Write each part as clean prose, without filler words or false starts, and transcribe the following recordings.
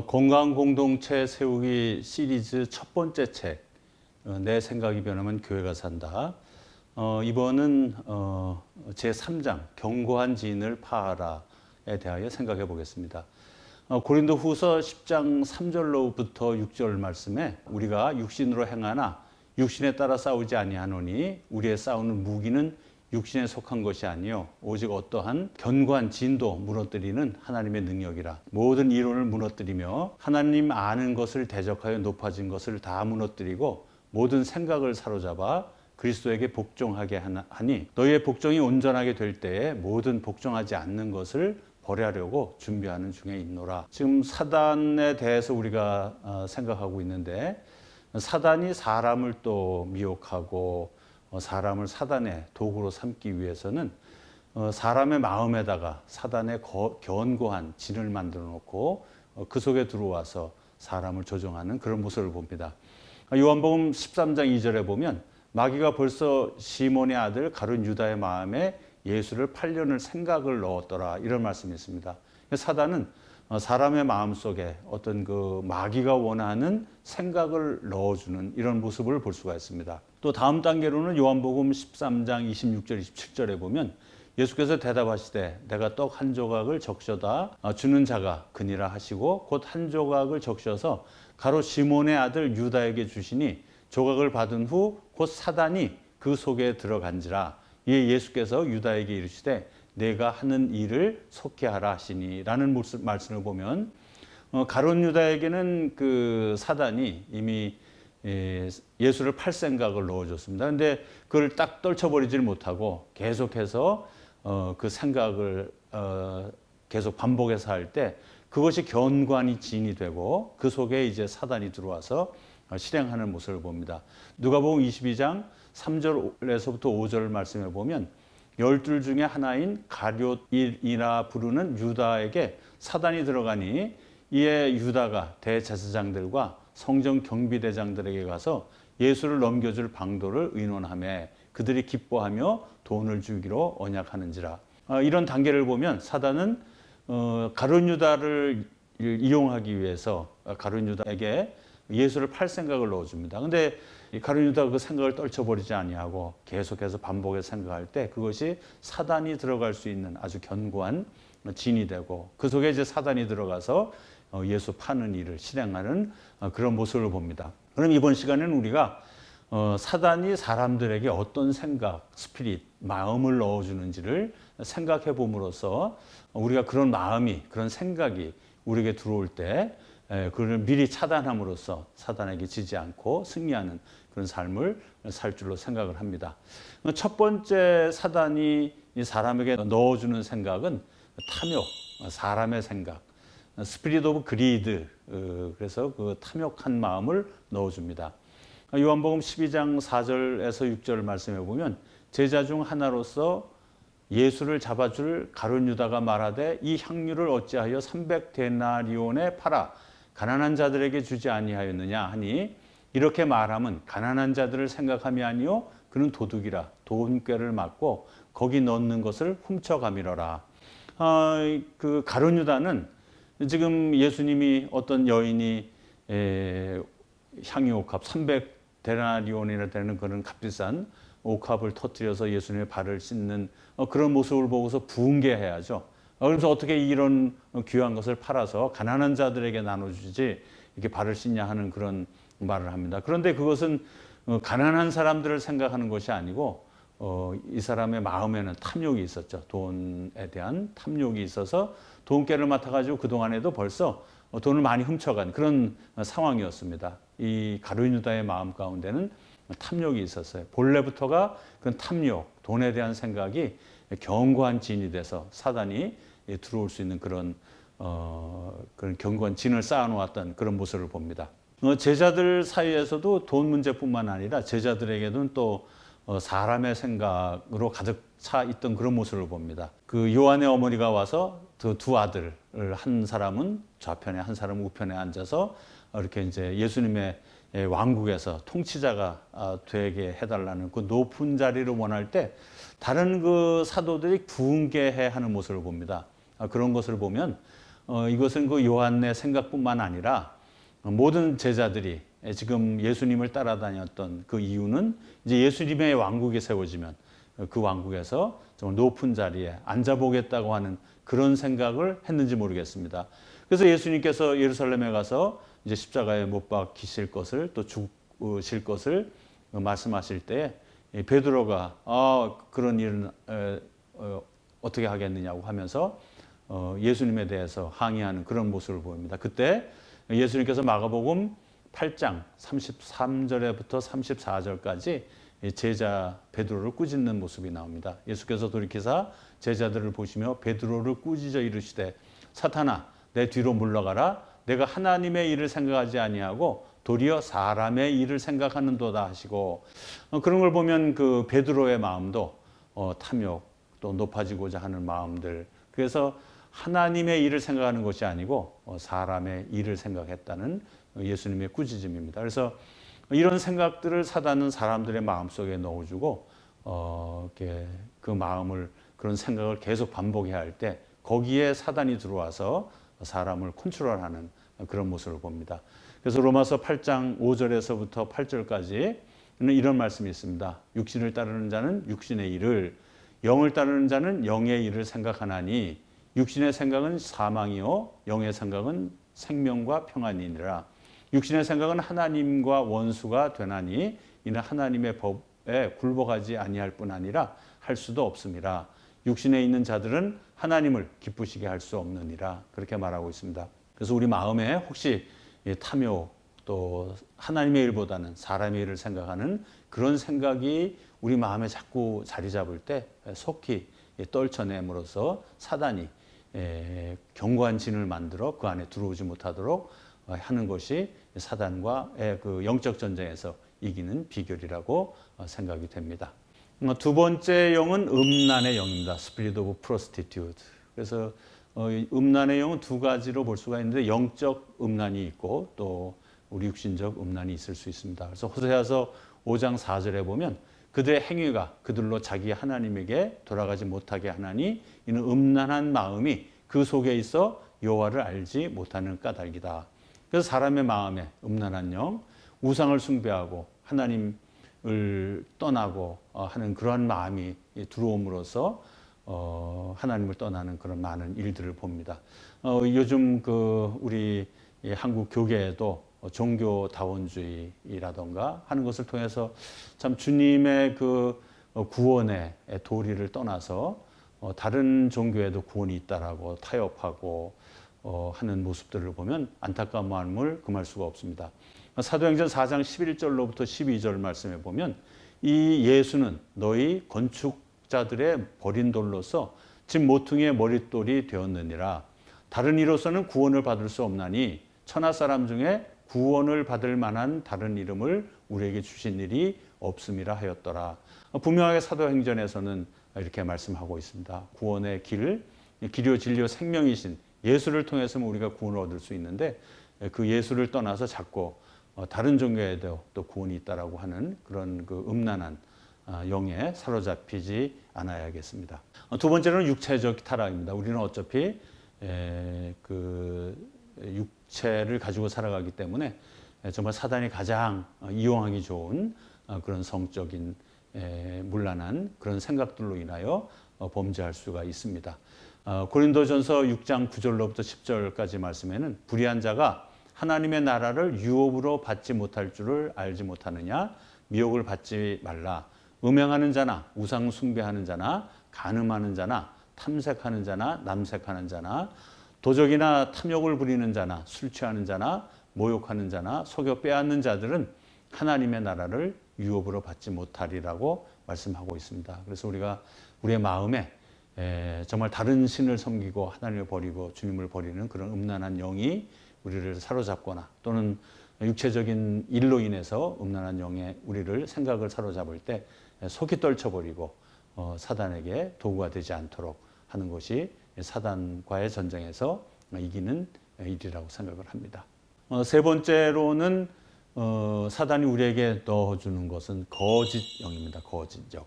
건강 공동체 세우기 시리즈 첫 번째 책, 내 생각이 변하면 교회가 산다. 이번은 제3장 견고한 지인을 파하라에 대하여 생각해 보겠습니다. 고린도 후서 10장 3절로부터 6절 말씀에 우리가 육신으로 행하나 육신에 따라 싸우지 아니하노니 우리의 싸우는 무기는 육신에 속한 것이 아니요 오직 어떠한 견고한 진도 무너뜨리는 하나님의 능력이라. 모든 이론을 무너뜨리며 하나님 아는 것을 대적하여 높아진 것을 다 무너뜨리고 모든 생각을 사로잡아 그리스도에게 복종하게 하니 너희의 복종이 온전하게 될 때에 모든 복종하지 않는 것을 버리려고 준비하는 중에 있노라. 지금 사단에 대해서 우리가 생각하고 있는데, 사단이 사람을 또 미혹하고 사람을 사단의 도구로 삼기 위해서는 사람의 마음에다가 사단의 견고한 진을 만들어 놓고 그 속에 들어와서 사람을 조종하는 그런 모습을 봅니다. 요한복음 13장 2절에 보면 마귀가 벌써 시몬의 아들 가룟 유다의 마음에 예수를 팔려는 생각을 넣었더라, 이런 말씀이 있습니다. 사단은 사람의 마음속에 어떤 그 마귀가 원하는 생각을 넣어주는 이런 모습을 볼 수가 있습니다. 또 다음 단계로는 요한복음 13장 26절 27절에 보면 예수께서 대답하시되 내가 떡 한 조각을 적셔다 주는 자가 그니라 하시고 곧 한 조각을 적셔서 가롯 시몬의 아들 유다에게 주시니 조각을 받은 후 곧 사단이 그 속에 들어간지라. 이에 예수께서 유다에게 이르시되 내가 하는 일을 속히 하라 하시니 라는 말씀을 보면 가룟 유다에게는 그 사단이 이미 예수를 팔 생각을 넣어줬습니다. 그런데 그걸 딱 떨쳐버리질 못하고 계속해서 그 생각을 계속 반복해서 할 때 그것이 견고한 진이 되고 그 속에 이제 사단이 들어와서 실행하는 모습을 봅니다. 누가복음 22장 3절에서부터 5절 말씀에 보면 12 중에 하나인 가룟이라 부르는 유다에게 사단이 들어가니 이에 유다가 대제사장들과 성전 경비대장들에게 가서 예수를 넘겨줄 방도를 의논하며 그들이 기뻐하며 돈을 주기로 언약하는지라. 이런 단계를 보면 사단은 가룟 유다를 이용하기 위해서 가룟 유다에게 예수를 팔 생각을 넣어줍니다. 근데 가룟 유다가 그 생각을 떨쳐버리지 아니하고 계속해서 반복해서 생각할 때 그것이 사단이 들어갈 수 있는 아주 견고한 진이 되고 그 속에 이제 사단이 들어가서 예수 파는 일을 실행하는 그런 모습을 봅니다. 그럼 이번 시간에는 우리가 사단이 사람들에게 어떤 생각, 스피릿, 마음을 넣어주는지를 생각해 봄으로써 우리가 그런 마음이, 그런 생각이 우리에게 들어올 때 그걸 미리 차단함으로써 사단에게 지지 않고 승리하는 그런 삶을 살 줄로 생각을 합니다. 첫 번째 사단이 사람에게 넣어주는 생각은 탐욕, 사람의 생각, 스피릿 오브 그리드, 그래서 그 탐욕한 마음을 넣어줍니다. 요한복음 12장 4절에서 6절 말씀해 보면 제자 중 하나로서 예수를 잡아줄 가룟 유다가 말하되 이 향유를 어찌하여 300데나리온에 팔아 가난한 자들에게 주지 아니하였느냐 하니 이렇게 말함은 가난한 자들을 생각함이 아니요 그는 도둑이라 돈꾀를 맞고 거기 넣는 것을 훔쳐가미러라. 그 가룟 유다는 지금 예수님이 어떤 여인이 향유 옥합 300데나리온이나 되는 그런 값비싼 옥합을 터뜨려서 예수님의 발을 씻는 그런 모습을 보고서 분개해야죠. 그래서 어떻게 이런 귀한 것을 팔아서 가난한 자들에게 나눠주지 이렇게 발을 씻냐 하는 그런 말을 합니다. 그런데 그것은 가난한 사람들을 생각하는 것이 아니고 이 사람의 마음에는 탐욕이 있었죠. 돈에 대한 탐욕이 있어서 돈깨를 맡아가지고 그동안에도 벌써 돈을 많이 훔쳐간 그런 상황이었습니다. 이 가룟 유다의 마음 가운데는 탐욕이 있었어요. 본래부터가 그 탐욕, 돈에 대한 생각이 견고한 진이 돼서 사단이 들어올 수 있는 그런 견고한 진을 쌓아놓았던 그런 모습을 봅니다. 제자들 사이에서도 돈 문제뿐만 아니라 제자들에게는 또 사람의 생각으로 가득 차 있던 그런 모습을 봅니다. 그 요한의 어머니가 와서 그 두 아들을 한 사람은 좌편에 한 사람은 우편에 앉아서 이렇게 이제 예수님의 왕국에서 통치자가 되게 해달라는 그 높은 자리를 원할 때 다른 그 사도들이 분개해 하는 모습을 봅니다. 그런 것을 보면 이것은 그 요한의 생각뿐만 아니라 모든 제자들이 지금 예수님을 따라다녔던 그 이유는 이제 예수님의 왕국이 세워지면 그 왕국에서 정말 높은 자리에 앉아보겠다고 하는 그런 생각을 했는지 모르겠습니다. 그래서 예수님께서 예루살렘에 가서 이제 십자가에 못 박히실 것을 또 죽으실 것을 말씀하실 때 베드로가 그런 일은 어떻게 하겠느냐고 하면서 예수님에 대해서 항의하는 그런 모습을 보입니다. 그때 예수님께서 마가복음 8장 33절에부터 34절까지 제자 베드로를 꾸짖는 모습이 나옵니다. 예수께서 돌이키사 제자들을 보시며 베드로를 꾸짖어 이르시되 사탄아 내 뒤로 물러가라 내가 하나님의 일을 생각하지 아니하고 도리어 사람의 일을 생각하는도다 하시고 그런 걸 보면 그 베드로의 마음도 탐욕 또 높아지고자 하는 마음들 그래서 하나님의 일을 생각하는 것이 아니고 사람의 일을 생각했다는 예수님의 꾸짖음입니다. 그래서 이런 생각들을 사단은 사람들의 마음속에 넣어주고 이렇게 그 마음을 그런 생각을 계속 반복해야 할 때 거기에 사단이 들어와서 사람을 컨트롤하는 그런 모습을 봅니다. 그래서 로마서 8장 5절에서부터 8절까지는 이런 말씀이 있습니다. 육신을 따르는 자는 육신의 일을 영을 따르는 자는 영의 일을 생각하나니 육신의 생각은 사망이요 영의 생각은 생명과 평안이니라. 육신의 생각은 하나님과 원수가 되나니 이는 하나님의 법에 굴복하지 아니할 뿐 아니라 할 수도 없습니다. 육신에 있는 자들은 하나님을 기쁘시게 할 수 없느니라 그렇게 말하고 있습니다. 그래서 우리 마음에 혹시 탐욕 또 하나님의 일보다는 사람의 일을 생각하는 그런 생각이 우리 마음에 자꾸 자리 잡을 때 속히 떨쳐냄으로써 사단이 견고한 진을 만들어 그 안에 들어오지 못하도록 하는 것이 사단과의 그 영적 전쟁에서 이기는 비결이라고 생각이 됩니다. 두 번째 영은 음란의 영입니다. Spirit of Prostitute. 그래서 음란의 영은 두 가지로 볼 수가 있는데 영적 음란이 있고 또 우리 육신적 음란이 있을 수 있습니다. 그래서 호세아서 5장 4절에 보면 그들의 행위가 그들로 자기 하나님에게 돌아가지 못하게 하나니 이는 음란한 마음이 그 속에 있어 여호와를 알지 못하는 까닭이다. 그래서 사람의 마음에 음란한 영, 우상을 숭배하고 하나님을 떠나고 하는 그러한 마음이 들어옴으로써 하나님을 떠나는 그런 많은 일들을 봅니다. 요즘 그 우리 한국 교계에도 종교다원주의라던가 하는 것을 통해서 참 주님의 그 구원의 도리를 떠나서 다른 종교에도 구원이 있다라고 타협하고 하는 모습들을 보면 안타까운 마음을 금할 수가 없습니다. 사도행전 4장 11절로부터 12절 말씀에 보면 이 예수는 너희 건축자들의 버린 돌로서 집 모퉁이의 머릿돌이 되었느니라. 다른 이로서는 구원을 받을 수 없나니 천하 사람 중에 구원을 받을 만한 다른 이름을 우리에게 주신 일이 없음이라 하였더라. 분명하게 사도행전에서는 이렇게 말씀하고 있습니다. 구원의 길이요 진리요 생명이신 예수를 통해서는 우리가 구원을 얻을 수 있는데 그 예수를 떠나서 자꾸 다른 종교에도 또 구원이 있다라고 하는 그런 그 음란한 영에 사로잡히지 않아야겠습니다. 두 번째로는 육체적 타락입니다. 우리는 어차피 그 육체를 가지고 살아가기 때문에 정말 사단이 가장 이용하기 좋은 그런 성적인 문란한 그런 생각들로 인하여 범죄할 수가 있습니다. 고린도전서 6장 9절로부터 10절까지 말씀에는 불의한 자가 하나님의 나라를 유업으로 받지 못할 줄을 알지 못하느냐 미혹을 받지 말라. 음행하는 자나 우상 숭배하는 자나 간음하는 자나 탐색하는 자나 남색하는 자나 도적이나 탐욕을 부리는 자나 술 취하는 자나 모욕하는 자나 속여 빼앗는 자들은 하나님의 나라를 유업으로 받지 못하리라고 말씀하고 있습니다. 그래서 우리가 우리의 마음에 정말 다른 신을 섬기고 하나님을 버리고 주님을 버리는 그런 음란한 영이 우리를 사로잡거나 또는 육체적인 일로 인해서 음란한 영에 우리를 생각을 사로잡을 때 속이 떨쳐버리고 사단에게 도구가 되지 않도록 하는 것이 사단과의 전쟁에서 이기는 일이라고 생각을 합니다. 세 번째로는 사단이 우리에게 넣어주는 것은 거짓 영입니다. 거짓 영.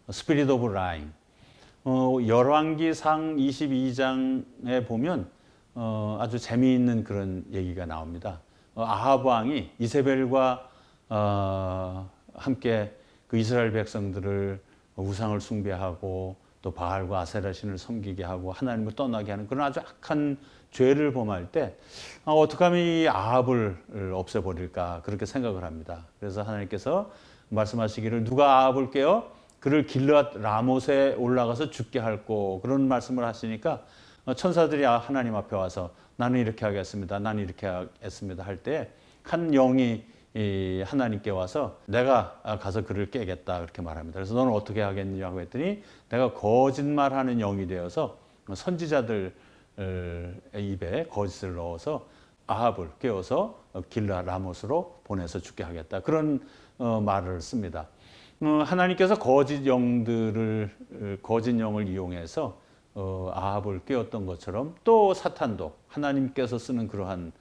Spirit of lying. 열왕기상 22장에 보면 아주 재미있는 그런 얘기가 나옵니다. 아합 왕이 이세벨과 함께 그 이스라엘 백성들을 우상을 숭배하고 또 바알과 아세라 신을 섬기게 하고 하나님을 떠나게 하는 그런 아주 악한 죄를 범할 때 어떻게 하면 이 아합을 없애버릴까 그렇게 생각을 합니다. 그래서 하나님께서 말씀하시기를 누가 아합을 깨어 그를 길르앗 라못에 올라가서 죽게 할꼬 그런 말씀을 하시니까 천사들이 하나님 앞에 와서 나는 이렇게 하겠습니다. 나는 이렇게 하겠습니다. 할 때 한 영이 하나님께 와서 내가 가서 그를 깨겠다 그렇게 말합니다. 그래서 너는 어떻게 하겠느냐고 했더니 내가 거짓말하는 영이 되어서 선지자들 입에 거짓을 넣어서 아합을 깨워서 길르앗 라못으로 보내서 죽게 하겠다. 그런 말을 씁니다. 하나님께서 거짓 영을 이용해서 아합을 깨웠던 것처럼 또 사탄도 하나님께서 쓰는 그러한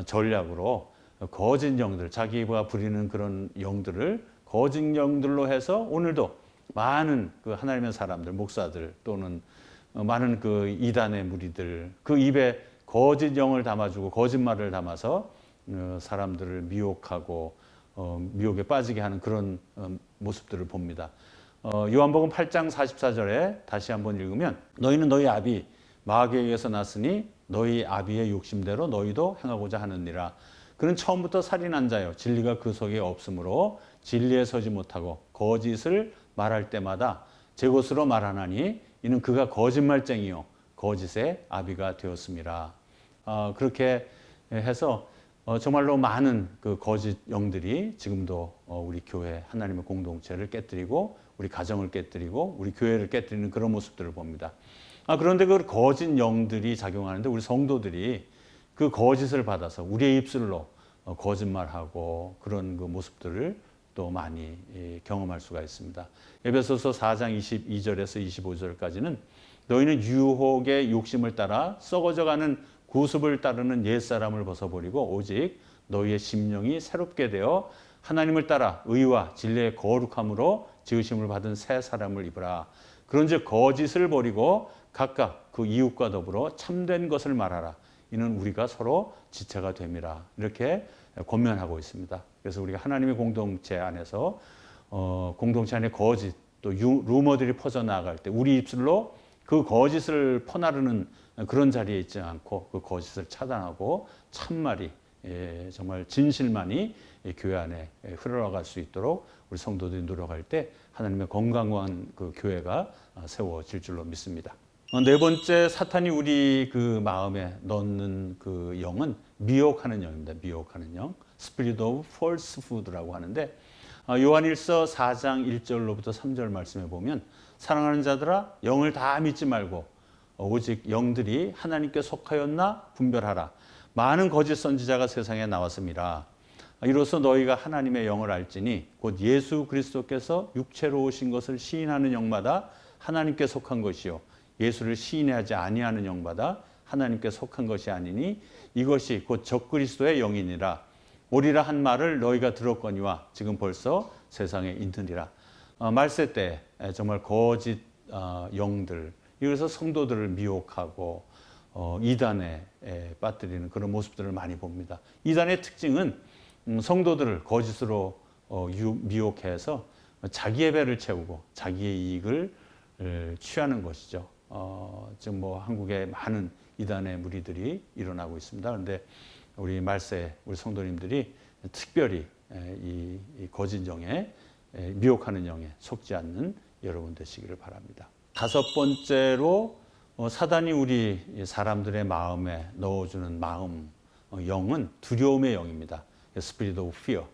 전략으로 거짓 영들, 자기가 부리는 그런 영들을 거짓 영들로 해서 오늘도 많은 그 하나님의 사람들, 목사들 또는 많은 그 이단의 무리들 그 입에 거짓 영을 담아주고 거짓말을 담아서 사람들을 미혹하고 미혹에 빠지게 하는 그런 모습들을 봅니다. 요한복음 8장 44절에 다시 한번 읽으면 너희는 너희 아비 마귀에 의해서 났으니 너희 아비의 욕심대로 너희도 행하고자 하느니라. 그는 처음부터 살인한 자요 진리가 그 속에 없으므로 진리에 서지 못하고 거짓을 말할 때마다 제 것으로 말하나니 이는 그가 거짓말쟁이요 거짓의 아비가 되었습니다. 그렇게 해서 정말로 많은 그 거짓 영들이 지금도 우리 교회 하나님의 공동체를 깨뜨리고 우리 가정을 깨뜨리고 우리 교회를 깨뜨리는 그런 모습들을 봅니다. 그런데 그 거짓 영들이 작용하는데 우리 성도들이 그 거짓을 받아서 우리의 입술로 거짓말하고 그런 그 모습들을 또 많이 경험할 수가 있습니다. 에베소서 4장 22절에서 25절까지는 너희는 유혹의 욕심을 따라 썩어져가는 구습을 따르는 옛사람을 벗어버리고 오직 너희의 심령이 새롭게 되어 하나님을 따라 의와 진리의 거룩함으로 지으심을 받은 새 사람을 입으라. 그런즉 거짓을 버리고 각각 그 이웃과 더불어 참된 것을 말하라. 이는 우리가 서로 지체가 됨이라. 이렇게 권면하고 있습니다. 그래서 우리가 하나님의 공동체 안에서 공동체 안에 거짓 또 루머들이 퍼져나갈 때 우리 입술로 그 거짓을 퍼나르는 그런 자리에 있지 않고 그 거짓을 차단하고 참말이 정말 진실만이 교회 안에 흘러갈 수 있도록 우리 성도들이 노력할 때 하나님의 건강한 그 교회가 세워질 줄로 믿습니다. 네 번째 사탄이 우리 그 마음에 넣는 그 영은 미혹하는 영입니다. 미혹하는 영, Spirit of Falsehood라고 하는데 요한일서 4장 1절로부터 3절 말씀에 보면 사랑하는 자들아 영을 다 믿지 말고 오직 영들이 하나님께 속하였나 분별하라. 많은 거짓 선지자가 세상에 나왔습니다. 이로써 너희가 하나님의 영을 알지니 곧 예수 그리스도께서 육체로 오신 것을 시인하는 영마다 하나님께 속한 것이요 예수를 시인하지 아니하는 영마다 하나님께 속한 것이 아니니 이것이 곧 적그리스도의 영이니라. 오리라 한 말을 너희가 들었거니와 지금 벌써 세상에 있느니라. 말세 때 정말 거짓 영들 이래서 성도들을 미혹하고 이단에 빠뜨리는 그런 모습들을 많이 봅니다. 이단의 특징은 성도들을 거짓으로 미혹해서 자기의 배를 채우고 자기의 이익을 취하는 것이죠. 지금 뭐 한국에 많은 이단의 무리들이 일어나고 있습니다. 그런데 우리 말세 우리 성도님들이 특별히 이 거짓 영에 미혹하는 영에 속지 않는 여러분 되시기를 바랍니다. 다섯 번째로 사단이 우리 사람들의 마음에 넣어주는 마음 영은 두려움의 영입니다. Spirit of Fear.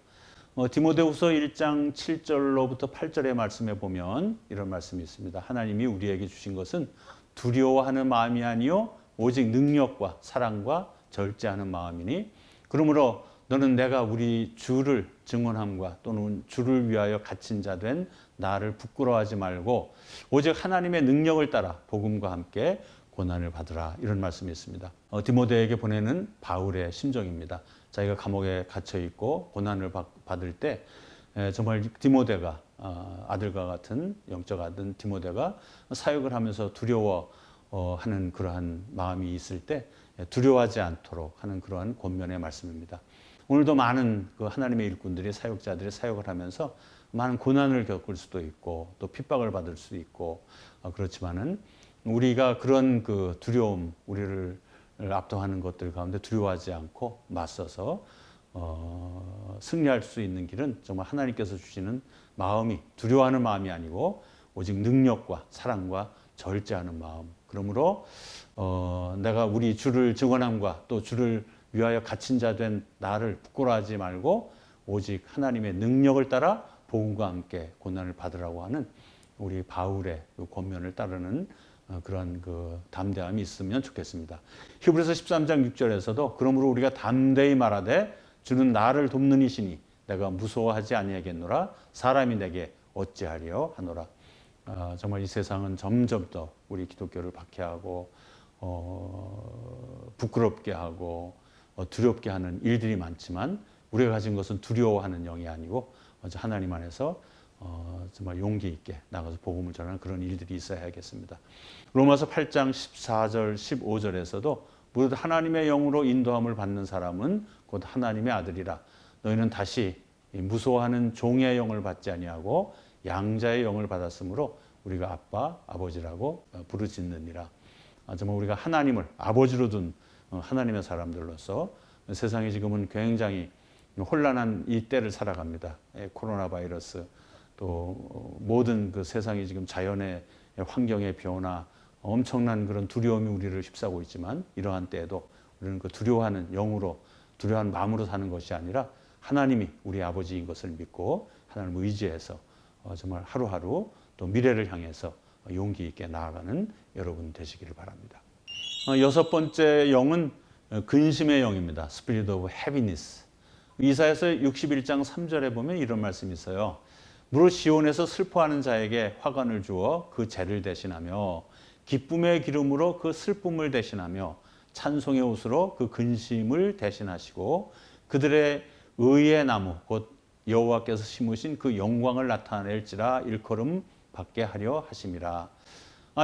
디모데후서 1장 7절로부터 8절의 말씀에 보면 이런 말씀이 있습니다. 하나님이 우리에게 주신 것은 두려워하는 마음이 아니요 오직 능력과 사랑과 절제하는 마음이니 그러므로 너는 내가 우리 주를 증언함과 또는 주를 위하여 갇힌 자 된 나를 부끄러워하지 말고 오직 하나님의 능력을 따라 복음과 함께 고난을 받으라 이런 말씀이 있습니다. 디모데에게 보내는 바울의 심정입니다. 자기가 감옥에 갇혀 있고 고난을 받을 때 정말 디모데가 아들과 같은 영적 아들 디모데가 사역을 하면서 두려워하는 그러한 마음이 있을 때 두려워하지 않도록 하는 그러한 권면의 말씀입니다. 오늘도 많은 그 하나님의 일꾼들이 사역자들이 사역을 하면서 많은 고난을 겪을 수도 있고 또 핍박을 받을 수도 있고 그렇지만은 우리가 그런 그 두려움, 우리를 압도하는 것들 가운데 두려워하지 않고 맞서서 승리할 수 있는 길은 정말 하나님께서 주시는 마음이 두려워하는 마음이 아니고 오직 능력과 사랑과 절제하는 마음. 그러므로 내가 우리 주를 증언함과 또 주를 위하여 갇힌 자 된 나를 부끄러워하지 말고 오직 하나님의 능력을 따라 복음과 함께 고난을 받으라고 하는 우리 바울의 그 권면을 따르는 그런 그 담대함이 있으면 좋겠습니다. 히브리서 13장 6절에서도 그러므로 우리가 담대히 말하되 주는 나를 돕는 이시니 내가 무서워하지 아니하겠노라 사람이 내게 어찌하리요 하노라. 정말 이 세상은 점점 더 우리 기독교를 박해하고 부끄럽게 하고 두렵게 하는 일들이 많지만 우리가 가진 것은 두려워하는 영이 아니고 하나님 안에서 정말 용기 있게 나가서 복음을 전하는 그런 일들이 있어야겠습니다. 로마서 8장 14절 15절에서도 무릇 하나님의 영으로 인도함을 받는 사람은 곧 하나님의 아들이라. 너희는 다시 무소하는 종의 영을 받지 아니하고 양자의 영을 받았으므로 우리가 아빠 아버지라고 부르짖느니라. 정말 우리가 하나님을 아버지로 둔 하나님의 사람들로서 세상이 지금은 굉장히 혼란한 이 때를 살아갑니다. 코로나 바이러스 또 모든 그 세상이 지금 자연의 환경의 변화 엄청난 그런 두려움이 우리를 휩싸고 있지만 이러한 때에도 우리는 그 두려워하는 영으로 두려워하는 마음으로 사는 것이 아니라 하나님이 우리 아버지인 것을 믿고 하나님을 의지해서 정말 하루하루 또 미래를 향해서 용기 있게 나아가는 여러분 되시기를 바랍니다. 여섯 번째 영은 근심의 영입니다. Spirit of Heaviness. 이사야서 61장 3절에 보면 이런 말씀이 있어요. 무릇 시온에서 슬퍼하는 자에게 화관을 주어 그 죄를 대신하며 기쁨의 기름으로 그 슬픔을 대신하며 찬송의 옷으로 그 근심을 대신하시고 그들의 의의 나무 곧 여호와께서 심으신 그 영광을 나타낼지라 일컬음 받게 하려 하심이라.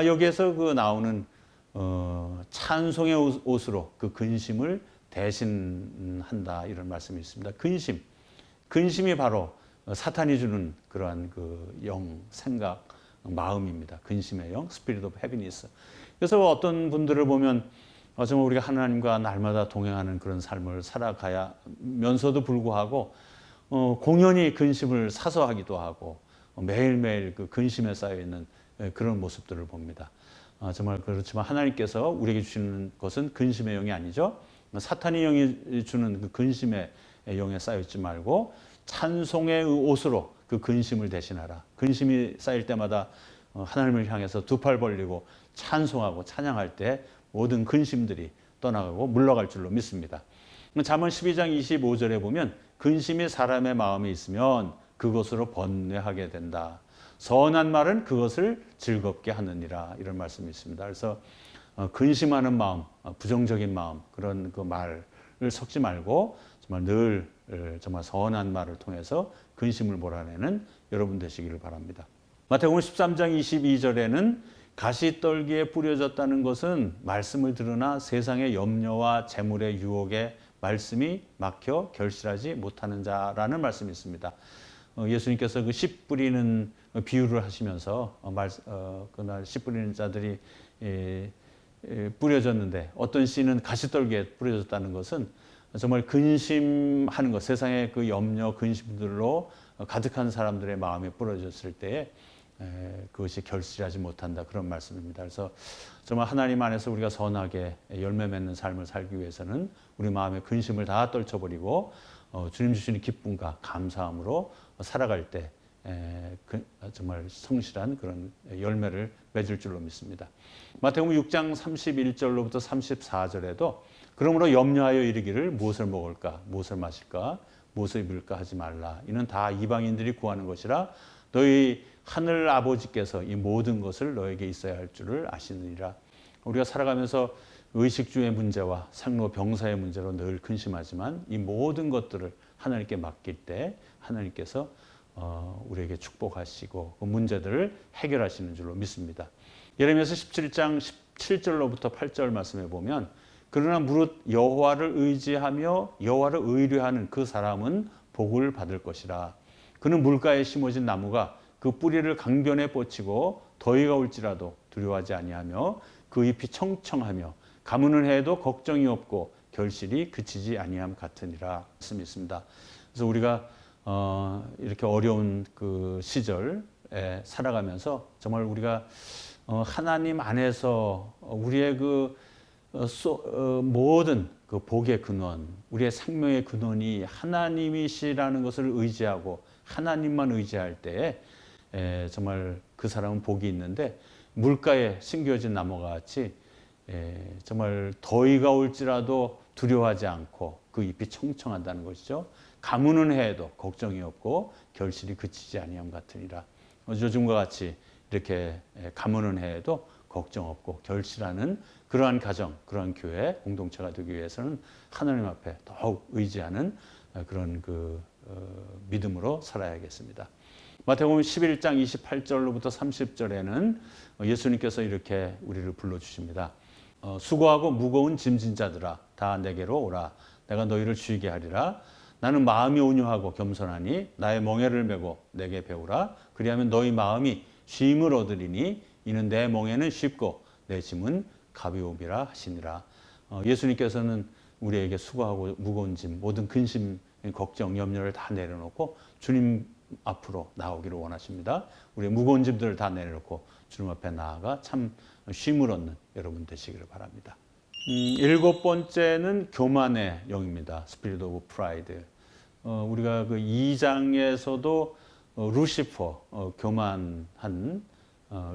여기에서 그 나오는 찬송의 옷으로 그 근심을 대신한다 이런 말씀이 있습니다. 근심이 바로 사탄이 주는 그러한 그 영, 생각, 마음입니다. 근심의 영, Spirit of Heaviness. 그래서 어떤 분들을 보면 정말 우리가 하나님과 날마다 동행하는 그런 삶을 살아가야면서도 불구하고 공연히 근심을 사서하기도 하고 매일매일 그 근심에 쌓여 있는 그런 모습들을 봅니다. 정말 그렇지만 하나님께서 우리에게 주시는 것은 근심의 영이 아니죠. 사탄의 영이 주는 그 근심의 영에 쌓여 있지 말고 찬송의 옷으로 그 근심을 대신하라. 근심이 쌓일 때마다 하나님을 향해서 두 팔 벌리고 찬송하고 찬양할 때 모든 근심들이 떠나가고 물러갈 줄로 믿습니다. 잠언 12장 25절에 보면 근심이 사람의 마음에 있으면 그것으로 번뇌하게 된다. 선한 말은 그것을 즐겁게 하느니라. 이런 말씀이 있습니다. 그래서 근심하는 마음, 부정적인 마음 그런 그 말을 섞지 말고 정말 늘 정말 선한 말을 통해서 근심을 몰아내는 여러분 되시기를 바랍니다. 마태복음 13장 22절에는 가시떨기에 뿌려졌다는 것은 말씀을 들으나 세상의 염려와 재물의 유혹에 말씀이 막혀 결실하지 못하는 자라는 말씀이 있습니다. 예수님께서 그 씨 뿌리는 비유를 하시면서 그날 씨 뿌리는 자들이 뿌려졌는데 어떤 씨는 가시떨기에 뿌려졌다는 것은 정말 근심하는 것, 세상의 그 염려, 근심들로 가득한 사람들의 마음에 뿌려졌을 때에 그것이 결실하지 못한다 그런 말씀입니다. 그래서 정말 하나님 안에서 우리가 선하게 열매 맺는 삶을 살기 위해서는 우리 마음의 근심을 다 떨쳐버리고 주님 주시는 기쁨과 감사함으로 살아갈 때 정말 성실한 그런 열매를 맺을 줄로 믿습니다. 마태복음 6장 31절로부터 34절에도 그러므로 염려하여 이르기를 무엇을 먹을까, 무엇을 마실까, 무엇을 입을까 하지 말라. 이는 다 이방인들이 구하는 것이라 너희 하늘 아버지께서 이 모든 것을 너에게 있어야 할 줄을 아시느니라. 우리가 살아가면서 의식주의 문제와 상로병사의 문제로 늘 근심하지만 이 모든 것들을 하나님께 맡길 때 하나님께서 우리에게 축복하시고 그 문제들을 해결하시는 줄로 믿습니다. 예레미야서 17장 17절로부터 8절 말씀에 보면 그러나 무릇 여호와를 의지하며 여호와를 의뢰하는 그 사람은 복을 받을 것이라. 그는 물가에 심어진 나무가 그 뿌리를 강변에 뻗치고 더위가 올지라도 두려워하지 아니하며 그 잎이 청청하며 가무는 해에도 걱정이 없고 결실이 그치지 아니함 같으니라. 말씀이 있습니다. 그래서 우리가 이렇게 어려운 그 시절에 살아가면서 정말 우리가 하나님 안에서 우리의 그 모든 그 복의 근원, 우리의 생명의 근원이 하나님이시라는 것을 의지하고 하나님만 의지할 때에 정말 그 사람은 복이 있는데, 물가에 심겨진 나무가 같이 정말 더위가 올지라도 두려워하지 않고 그 잎이 청청한다는 것이죠. 가무는 해에도 걱정이 없고 결실이 그치지 아니함 같으니라. 요즘과 같이 이렇게 가무는 해에도 걱정 없고 결실하는 그러한 가정, 그러한 교회 공동체가 되기 위해서는 하나님 앞에 더욱 의지하는 그런 그 믿음으로 살아야겠습니다. 마태복음 11장 28절로부터 30절에는 예수님께서 이렇게 우리를 불러주십니다. 수고하고 무거운 짐진 자들아 다 내게로 오라. 내가 너희를 쉬게 하리라. 나는 마음이 온유하고 겸손하니 나의 멍에를 메고 내게 배우라. 그리하면 너희 마음이 쉼을 얻으리니 이는 내 멍에는 쉽고 내 짐은 가벼움이라 하시니라. 예수님께서는 우리에게 수고하고 무거운 짐, 모든 근심, 걱정, 염려를 다 내려놓고 주님 앞으로 나오기를 원하십니다. 우리의 무거운 짐들을 다 내려놓고 주님 앞에 나아가 참 쉼을 얻는 여러분 되시기를 바랍니다. 일곱 번째는 교만의 영입니다. Spirit of Pride. 우리가 그 2장에서도 루시퍼, 교만한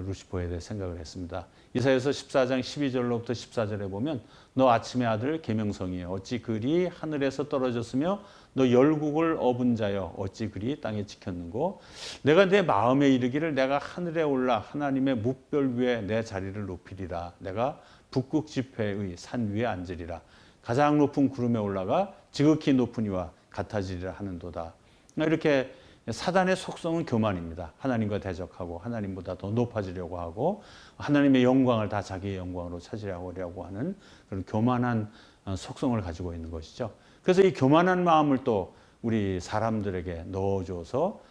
루시퍼에 대해 생각을 했습니다. 이사야서 14장 12절로부터 14절에 보면 너 아침의 아들 계명성이여 어찌 그리 하늘에서 떨어졌으며 너 열국을 업은 자여 어찌 그리 땅에 지켰는고 내가 내 마음에 이르기를 내가 하늘에 올라 하나님의 뭇별 위에 내 자리를 높이리라. 내가 북극 지폐의 산 위에 앉으리라. 가장 높은 구름에 올라가 지극히 높은 이와 같아지리라 하는도다. 이렇게 사단의 속성은 교만입니다. 하나님과 대적하고 하나님보다 더 높아지려고 하고 하나님의 영광을 다 자기의 영광으로 찾으려고 하는 그런 교만한 속성을 가지고 있는 것이죠. 그래서 이 교만한 마음을 또 우리 사람들에게 넣어줘서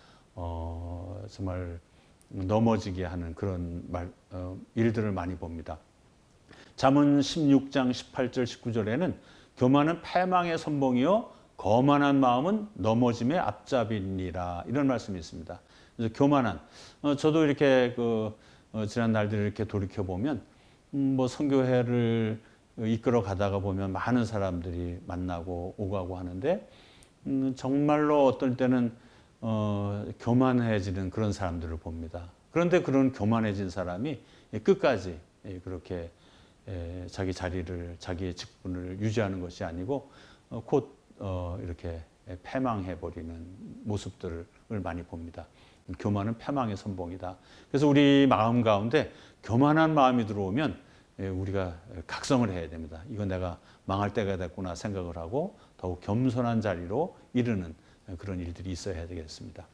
정말 넘어지게 하는 그런 일들을 많이 봅니다. 잠언 16장 18절 19절에는 교만은 패망의 선봉이요 거만한 마음은 넘어짐의 앞잡이니라 이런 말씀이 있습니다. 그래서 교만한 저도 이렇게 지난 날들을 이렇게 돌이켜 보면 뭐 선교회를 이끌어 가다가 보면 많은 사람들이 만나고 오가고 하는데 정말로 어떨 때는 교만해지는 그런 사람들을 봅니다. 그런데 그런 교만해진 사람이 끝까지 그렇게 자기 자리를 자기의 직분을 유지하는 것이 아니고 곧 이렇게 패망해버리는 모습들을 많이 봅니다. 교만은 패망의 선봉이다. 그래서 우리 마음 가운데 교만한 마음이 들어오면 우리가 각성을 해야 됩니다. 이건 내가 망할 때가 됐구나 생각을 하고 더욱 겸손한 자리로 이르는 그런 일들이 있어야 되겠습니다.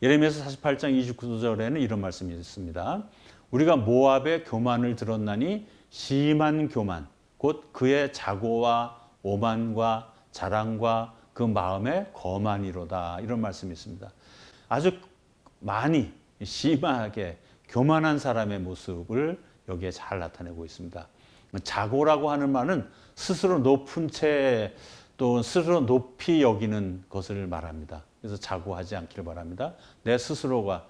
예레미야서 48장 29절에는 이런 말씀이 있습니다. 우리가 모압의 교만을 들었나니 심한 교만 곧 그의 자고와 오만과 자랑과 그 마음의 거만이로다 이런 말씀이 있습니다. 아주 많이 심하게 교만한 사람의 모습을 여기에 잘 나타내고 있습니다. 자고라고 하는 말은 스스로 높은 채 또 스스로 높이 여기는 것을 말합니다. 그래서 자고하지 않기를 바랍니다. 내 스스로가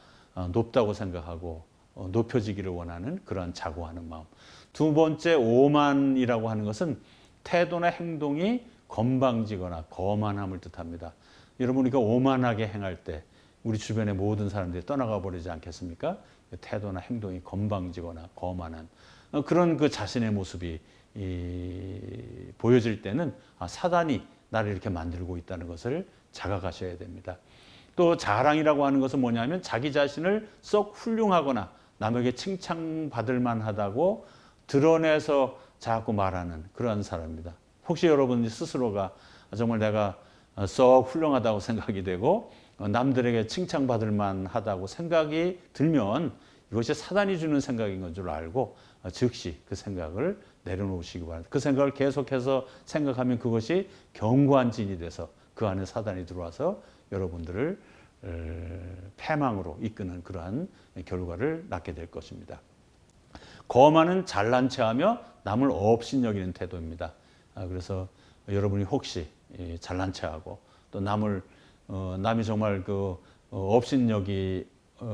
높다고 생각하고 높여지기를 원하는 그런 자고하는 마음. 두 번째 오만이라고 하는 것은 태도나 행동이 건방지거나 거만함을 뜻합니다. 여러분 우리가 오만하게 행할 때 우리 주변의 모든 사람들이 떠나가 버리지 않겠습니까? 태도나 행동이 건방지거나 거만한 그런 그 자신의 모습이 보여질 때는 사단이 나를 이렇게 만들고 있다는 것을 자각하셔야 됩니다. 또 자랑이라고 하는 것은 뭐냐면 자기 자신을 썩 훌륭하거나 남에게 칭찬받을 만하다고 드러내서 자꾸 말하는 그런 사람입니다. 혹시 여러분 스스로가 정말 내가 썩 훌륭하다고 생각이 되고 남들에게 칭찬받을 만하다고 생각이 들면 이것이 사단이 주는 생각인 건 줄 알고 즉시 그 생각을 내려놓으시기 바랍니다. 그 생각을 계속해서 생각하면 그것이 견고한 진이 돼서 그 안에 사단이 들어와서 여러분들을 패망으로 이끄는 그러한 결과를 낳게 될 것입니다. 거만은 잘난 체하며 남을 업신여기는 태도입니다. 그래서 여러분이 혹시 잘난 체하고 또 남이 정말 업신여기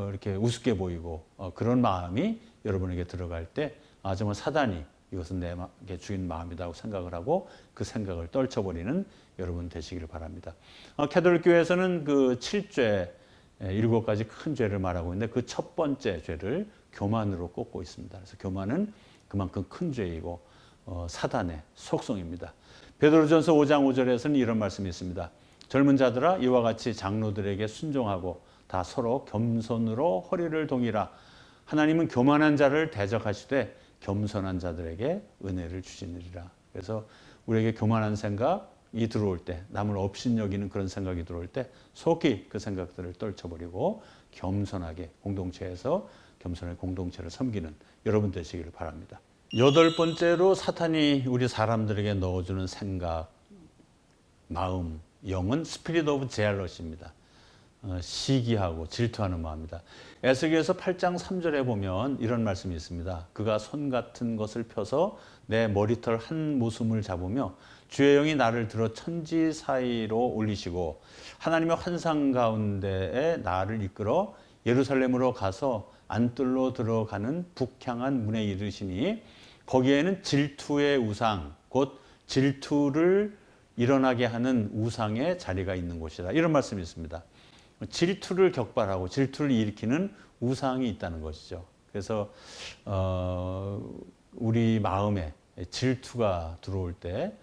이렇게 우습게 보이고 그런 마음이 여러분에게 들어갈 때 정말 사단이 이것은 내게 주인 마음이라고 생각을 하고 그 생각을 떨쳐버리는 여러분 되시기를 바랍니다. 캐톨릭 교회에서는 그 7죄 7가지 큰 죄를 말하고 있는데 그 첫 번째 죄를 교만으로 꼽고 있습니다. 그래서 교만은 그만큼 큰 죄이고 사단의 속성입니다. 베드로전서 5장 5절에서는 이런 말씀이 있습니다. 젊은 자들아 이와 같이 장로들에게 순종하고 다 서로 겸손으로 허리를 동이라. 하나님은 교만한 자를 대적하시되 겸손한 자들에게 은혜를 주시느니라. 그래서 우리에게 교만한 생각이 들어올 때, 남을 업신여기는 그런 생각이 들어올 때 속히 그 생각들을 떨쳐버리고 겸손하게 공동체에서 겸손하게 공동체를 섬기는 여러분 되시기를 바랍니다. 8번째로 사탄이 우리 사람들에게 넣어주는 생각, 마음, 영은 스피릿 오브 제알러시입니다. 시기하고 질투하는 마음입니다. 에스겔서 8장 3절에 보면 이런 말씀이 있습니다. 그가 손 같은 것을 펴서 내 머리털 한 모숨을 잡으며 주의 영이 나를 들어 천지 사이로 올리시고 하나님의 환상 가운데에 나를 이끌어 예루살렘으로 가서 안뜰로 들어가는 북향한 문에 이르시니 거기에는 질투의 우상 곧 질투를 일어나게 하는 우상의 자리가 있는 곳이다. 이런 말씀이 있습니다. 질투를 격발하고 질투를 일으키는 우상이 있다는 것이죠. 그래서 우리 마음에 질투가 들어올 때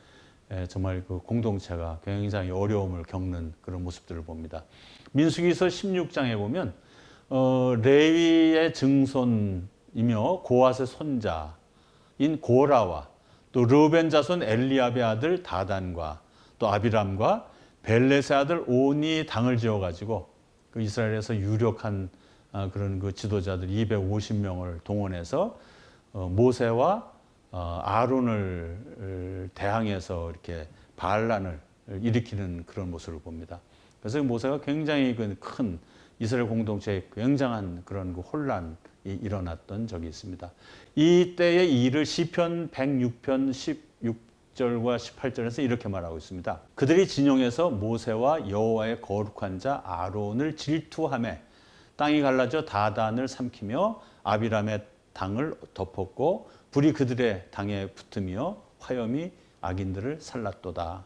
정말 그 공동체가 굉장히 어려움을 겪는 그런 모습들을 봅니다. 민수기서 16장에 보면 레위의 증손이며 고핫의 손자인 고라와 또 르우벤 자손 엘리압의 아들 다단과 또 아비람과 벨렛의 아들 온이 당을 지어가지고 그 이스라엘에서 유력한 그런 그 지도자들 250명을 동원해서 모세와 아론을 대항해서 이렇게 반란을 일으키는 그런 모습을 봅니다. 그래서 모세가 굉장히 큰 이스라엘 공동체에 굉장한 그런 그 혼란이 일어났던 적이 있습니다. 이때의 일을 시편 106편 16절과 18절에서 이렇게 말하고 있습니다. 그들이 진영에서 모세와 여호와의 거룩한 자 아론을 질투하며 땅이 갈라져 다단을 삼키며 아비람의 당을 덮었고 불이 그들의 당에 붙으며 화염이 악인들을 살랐도다.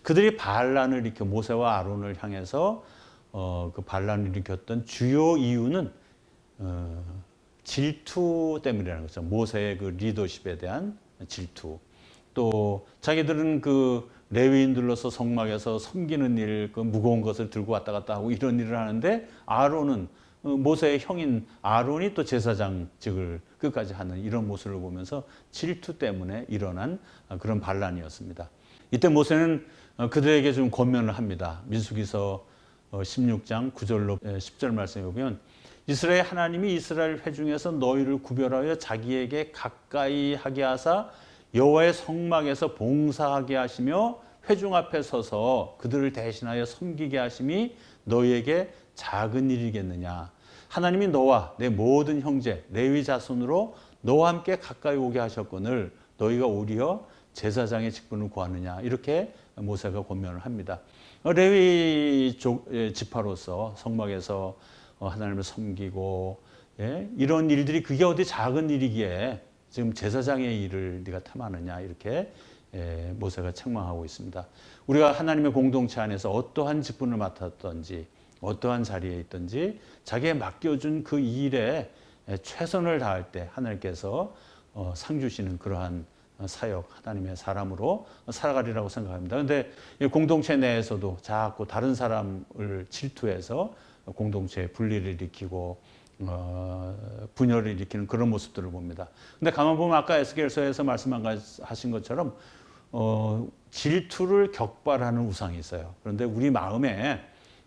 그들이 반란을 일으켜 모세와 아론을 향해서 그 반란을 일으켰던 주요 이유는 질투 때문이라는 거죠. 모세의 그 리더십에 대한 질투. 또 자기들은 그 레위인들로서 성막에서 섬기는 일, 그 무거운 것을 들고 왔다 갔다 하고 이런 일을 하는데 아론은 모세의 형인 아론이 또 제사장직을 끝까지 하는 이런 모습을 보면서 질투 때문에 일어난 그런 반란이었습니다. 이때 모세는 그들에게 좀 권면을 합니다. 민수기서 16장 9절로 10절 말씀에 보면 이스라엘 하나님이 이스라엘 회중에서 너희를 구별하여 자기에게 가까이 하게 하사 여호와의 성막에서 봉사하게 하시며 회중 앞에 서서 그들을 대신하여 섬기게 하심이 너희에게 작은 일이겠느냐. 하나님이 너와 내 모든 형제 레위 자손으로 너와 함께 가까이 오게 하셨거늘 너희가 오히려 제사장의 직분을 구하느냐. 이렇게 모세가 권면을 합니다. 레위 지파로서 성막에서 하나님을 섬기고 이런 일들이 그게 어디 작은 일이기에 지금 제사장의 일을 네가 탐하느냐 이렇게 모세가 책망하고 있습니다. 우리가 하나님의 공동체 안에서 어떠한 직분을 맡았던지 어떠한 자리에 있든지 자기에 맡겨준 그 일에 최선을 다할 때 하나님께서 상 주시는 그러한 사역, 하나님의 사람으로 살아가리라고 생각합니다. 그런데 공동체 내에서도 자꾸 다른 사람을 질투해서 공동체에 분리를 일으키고 분열을 일으키는 그런 모습들을 봅니다. 근데 가만 보면 아까 에스겔서에서 말씀하신 것처럼 질투를 격발하는 우상이 있어요. 그런데 우리 마음에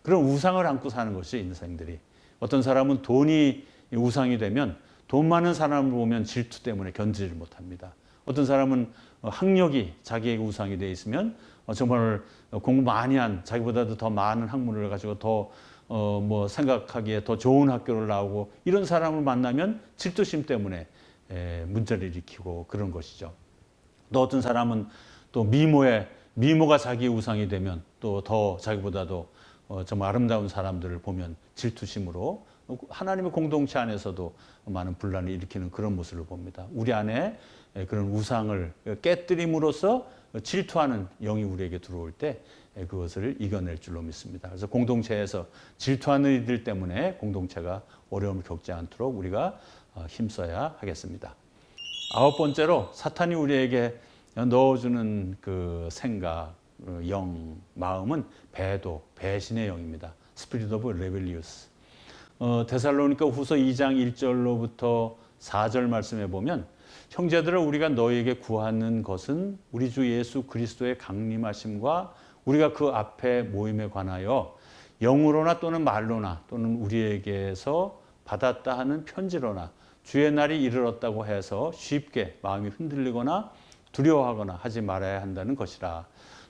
그런 우상을 안고 사는 것이 인생들이 어떤 사람은 돈이 우상이 되면 돈 많은 사람을 보면 질투 때문에 견디지 못합니다. 어떤 사람은 학력이 자기에게 우상이 돼 있으면 정말 공부 많이 한 자기보다도 더 많은 학문을 가지고 더 뭐 생각하기에 더 좋은 학교를 나오고 이런 사람을 만나면 질투심 때문에 문제를 일으키고 그런 것이죠. 또 어떤 사람은 또 미모가 자기 우상이 되면 또 더 자기보다도 정말 아름다운 사람들을 보면 질투심으로 하나님의 공동체 안에서도 많은 분란을 일으키는 그런 모습을 봅니다. 우리 안에 그런 우상을 깨뜨림으로써 질투하는 영이 우리에게 들어올 때 그것을 이겨낼 줄로 믿습니다. 그래서 공동체에서 질투하는 이들 때문에 공동체가 어려움을 겪지 않도록 우리가 힘써야 하겠습니다. 아홉 번째로 사탄이 우리에게 넣어주는 그 생각, 영, 마음은 배신의 영입니다. Spirit of rebellious. 데살로니가 후서 2장 1절로부터 4절 말씀에 보면 형제들아 우리가 너희에게 구하는 것은 우리 주 예수 그리스도의 강림하심과 우리가 그 앞에 모임에 관하여 영으로나 또는 말로나 또는 우리에게서 받았다 하는 편지로나 주의 날이 이르렀다고 해서 쉽게 마음이 흔들리거나 두려워하거나 하지 말아야 한다는 것이라.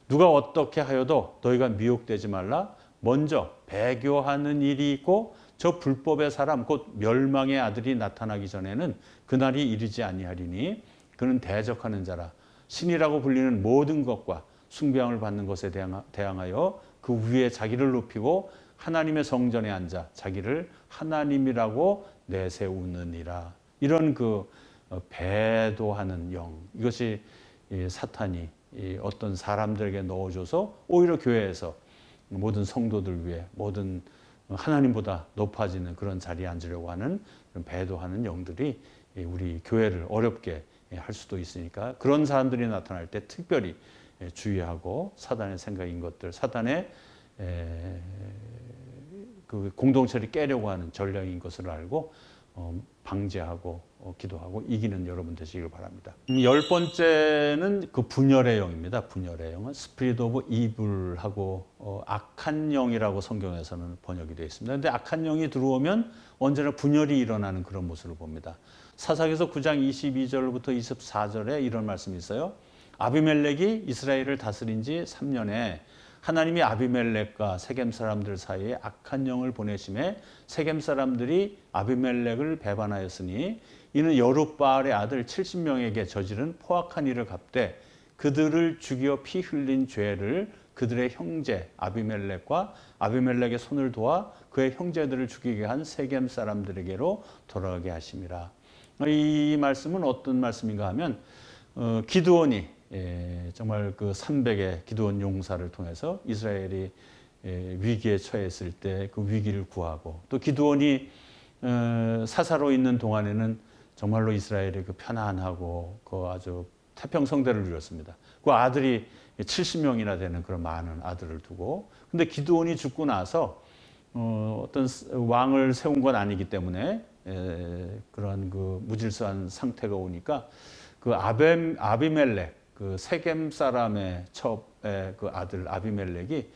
누가 어떻게 하여도 너희가 미혹되지 말라. 먼저 배교하는 일이 있고 저 불법의 사람 곧 멸망의 아들이 나타나기 전에는 그날이 이르지 아니하리니 그는 대적하는 자라. 신이라고 불리는 모든 것과 숭배함을 받는 것에 대항하여 그 위에 자기를 높이고 하나님의 성전에 앉아 자기를 하나님이라고 내세우느니라. 이런 그 배도하는 영, 이것이 사탄이 어떤 사람들에게 넣어줘서 오히려 교회에서 모든 성도들 위해 모든 하나님보다 높아지는 그런 자리에 앉으려고 하는 배도하는 영들이 우리 교회를 어렵게 할 수도 있으니까 그런 사람들이 나타날 때 특별히 주의하고 사단의 생각인 것들, 사단의 그 공동체를 깨려고 하는 전략인 것을 알고 방지하고 기도하고 이기는 여러분 되시길 바랍니다. 열 번째는 그 분열의 영입니다. 분열의 영은 스피릿 오브 이블하고 악한 영이라고 성경에서는 번역이 되어 있습니다. 그런데 악한 영이 들어오면 언제나 분열이 일어나는 그런 모습을 봅니다. 사사기서 9장 22절부터 24절에 이런 말씀이 있어요. 아비멜렉이 이스라엘을 다스린 지 3년에 하나님이 아비멜렉과 세겜 사람들 사이에 악한 영을 보내심에 세겜 사람들이 아비멜렉을 배반하였으니 이는 여룻바알의 아들 70명에게 저지른 포악한 일을 갚되 그들을 죽여 피 흘린 죄를 그들의 형제 아비멜렉과 아비멜렉의 손을 도와 그의 형제들을 죽이게 한 세겜 사람들에게로 돌아가게 하심이라. 이 말씀은 어떤 말씀인가 하면 기드온이 정말 그 300의 기드온 용사를 통해서 이스라엘이 위기에 처했을 때 그 위기를 구하고 또 기드온이 사사로 있는 동안에는 정말로 이스라엘이 그 편안하고 그 아주 태평성대를 누렸습니다. 그 아들이 70명이나 되는 그런 많은 아들을 두고 근데 기드온이 죽고 나서 어떤 왕을 세운 건 아니기 때문에 그런 그 무질서한 상태가 오니까 그 아비멜렉 그 세겜 사람의 첩의 그 아들 아비멜렉이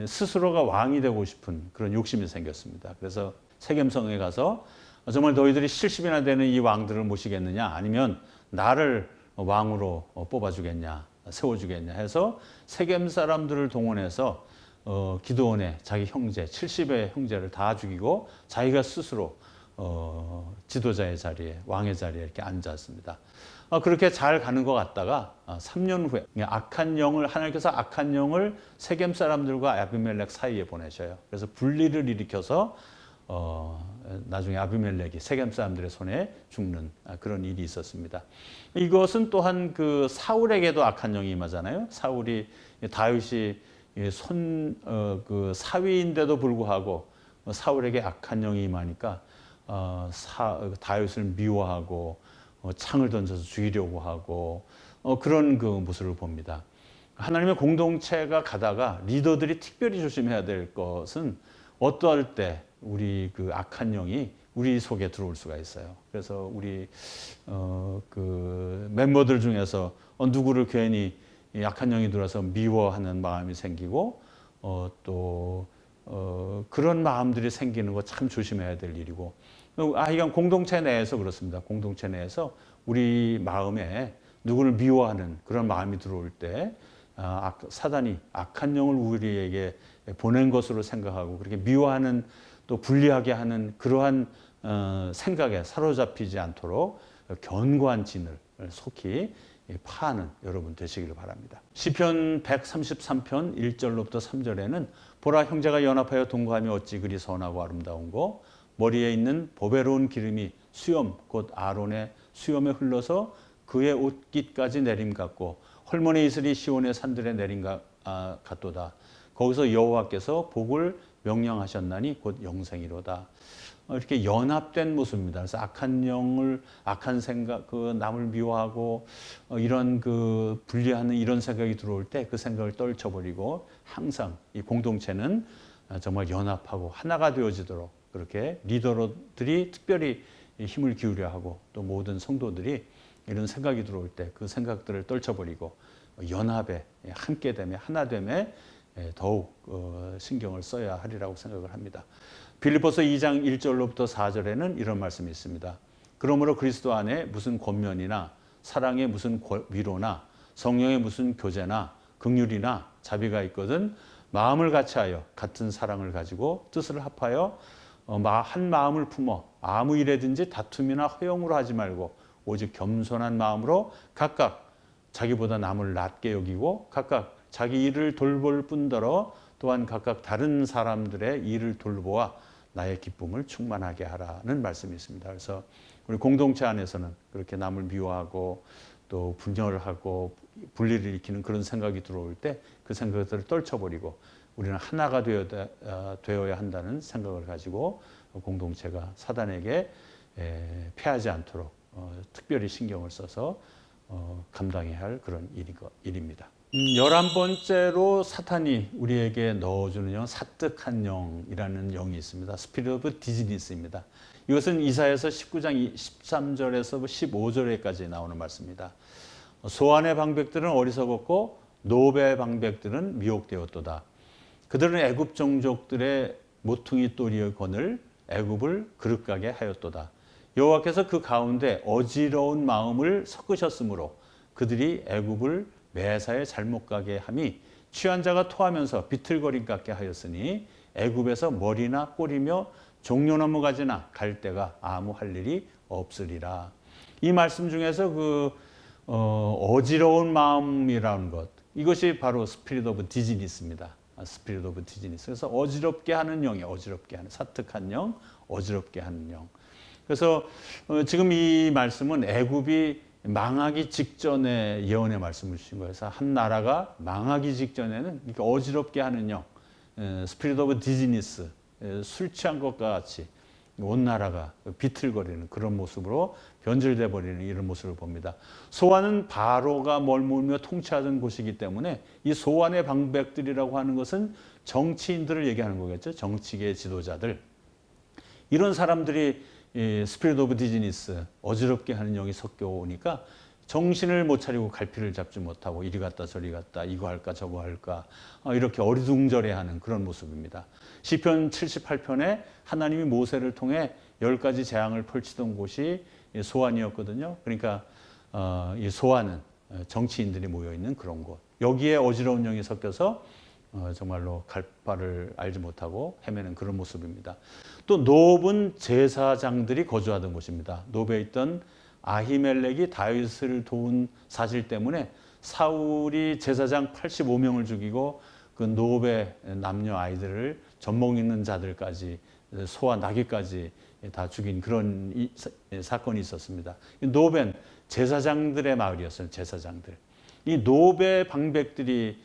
스스로가 왕이 되고 싶은 그런 욕심이 생겼습니다. 그래서 세겜성에 가서 정말 너희들이 70이나 되는 이 왕들을 모시겠느냐 아니면 나를 왕으로 뽑아주겠냐 세워주겠냐 해서 세겜 사람들을 동원해서 기드온의 자기 형제 70의 형제를 다 죽이고 자기가 스스로 지도자의 자리에 왕의 자리에 이렇게 앉았습니다. 그렇게 잘 가는 것 같다가 3년 후에 하나님께서 악한 영을 세겜 사람들과 아비멜렉 사이에 보내셔요. 그래서 분리를 일으켜서 나중에 아비멜렉이 세겜 사람들의 손에 죽는 그런 일이 있었습니다. 이것은 또한 그 사울에게도 악한 영이 임하잖아요. 사울이 다윗이 그 사위인데도 불구하고 사울에게 악한 영이 임하니까 다윗을 미워하고 창을 던져서 죽이려고 하고 그런 그 모습을 봅니다. 하나님의 공동체가 가다가 리더들이 특별히 조심해야 될 것은 어떠할 때 우리 그 악한 영이 우리 속에 들어올 수가 있어요. 그래서 우리 그 멤버들 중에서 누구를 괜히 악한 영이 들어와서 미워하는 마음이 생기고 또 그런 마음들이 생기는 거 참 조심해야 될 일이고 이건 공동체 내에서 그렇습니다. 공동체 내에서 우리 마음에 누구를 미워하는 그런 마음이 들어올 때 사단이 악한 영을 우리에게 보낸 것으로 생각하고 그렇게 미워하는 또 분리하게 하는 그러한 생각에 사로잡히지 않도록 견고한 진을 속히 파하는 여러분 되시기를 바랍니다. 시편 133편 1절로부터 3절에는 보라 형제가 연합하여 동거하며 어찌 그리 선하고 아름다운고 머리에 있는 보배로운 기름이 수염 곧 아론의 수염에 흘러서 그의 옷깃까지 내림 같고 헐몬의 이슬이 시온의 산들에 내림 같도다. 거기서 여호와께서 복을 명령하셨나니 곧 영생이로다. 이렇게 연합된 모습입니다. 그래서 악한 영을, 악한 생각, 그 남을 미워하고 이런 그 분리하는 이런 생각이 들어올 때 그 생각을 떨쳐버리고 항상 이 공동체는 정말 연합하고 하나가 되어지도록 그렇게 리더들이 특별히 힘을 기울여 하고 또 모든 성도들이 이런 생각이 들어올 때 그 생각들을 떨쳐버리고 연합에 함께됨에 하나됨에 더욱 신경을 써야 하리라고 생각을 합니다. 빌립보서 2장 1절로부터 4절에는 이런 말씀이 있습니다. 그러므로 그리스도 안에 무슨 권면이나 사랑의 무슨 위로나 성령의 무슨 교제나 긍휼이나 자비가 있거든 마음을 같이하여 같은 사랑을 가지고 뜻을 합하여 한 마음을 품어 아무 일에든지 다툼이나 허용으로 하지 말고 오직 겸손한 마음으로 각각 자기보다 남을 낮게 여기고 각각 자기 일을 돌볼 뿐더러 또한 각각 다른 사람들의 일을 돌보아 나의 기쁨을 충만하게 하라는 말씀이 있습니다. 그래서 우리 공동체 안에서는 그렇게 남을 미워하고 또 분열하고 분리를 일으키는 그런 생각이 들어올 때 그 생각들을 떨쳐버리고 우리는 하나가 되어야 한다는 생각을 가지고 공동체가 사단에게 패하지 않도록 특별히 신경을 써서 감당해야 할 그런 일입니다. 11번째로 사탄이 우리에게 넣어주는 영, 사특한 영이라는 영이 있습니다. 스피릿 오브 디즈니스입니다. 이것은 이사야서 19장 13절에서 15절에까지 나오는 말씀입니다. 소환의 방백들은 어리석었고 노베의 방백들은 미혹되었도다. 그들은 애굽 종족들의 모퉁이 또리의 건을 애굽을 그릇가게 하였도다. 여호와께서 그 가운데 어지러운 마음을 섞으셨으므로 그들이 애굽을 매사에 잘못 가게 함이 취한 자가 토하면서 비틀거림 같게 하였으니 애굽에서 머리나 꼬리며 종려나무 가지나 갈 데가 아무 할 일이 없으리라. 이 말씀 중에서 어지러운 마음이라는 것, 이것이 바로 스피릿 오브 디즈니스입니다. 스피릿 오브 디즈니스. 그래서 어지럽게 하는 영이 어지럽게 하는 사특한 영, 어지럽게 하는 영. 그래서 지금 이 말씀은 애굽이 망하기 직전에 예언의 말씀을 주신 거예요. 그래서 한 나라가 망하기 직전에는 이렇게 어지럽게 하는 영, 스피릿 오브 디즈니스, 술 취한 것과 같이 온 나라가 비틀거리는 그런 모습으로 변질돼 버리는 이런 모습을 봅니다. 소환은 바로가 머물며 통치하던 곳이기 때문에 이 소환의 방백들이라고 하는 것은 정치인들을 얘기하는 거겠죠. 정치계 지도자들. 이런 사람들이 스피릿 오브 디즈니스, 어지럽게 하는 영이 섞여 오니까 정신을 못 차리고 갈피를 잡지 못하고 이리 갔다 저리 갔다 이거 할까 저거 할까 이렇게 어리둥절해하는 그런 모습입니다. 시편 78편에 하나님이 모세를 통해 10가지 재앙을 펼치던 곳이 소안이었거든요. 그러니까 이 소안은 정치인들이 모여있는 그런 곳. 여기에 어지러운 영이 섞여서 정말로 갈 바를 알지 못하고 헤매는 그런 모습입니다. 또 노브는 제사장들이 거주하던 곳입니다. 노브에 있던 아히멜렉이 다윗을 도운 사실 때문에 사울이 제사장 85명을 죽이고 그 노브의 남녀 아이들을 젖먹 있는 자들까지 소와 나귀까지 다 죽인 그런 사건이 있었습니다. 노브는 제사장들의 마을이었어요. 제사장들. 이 노브의 방백들이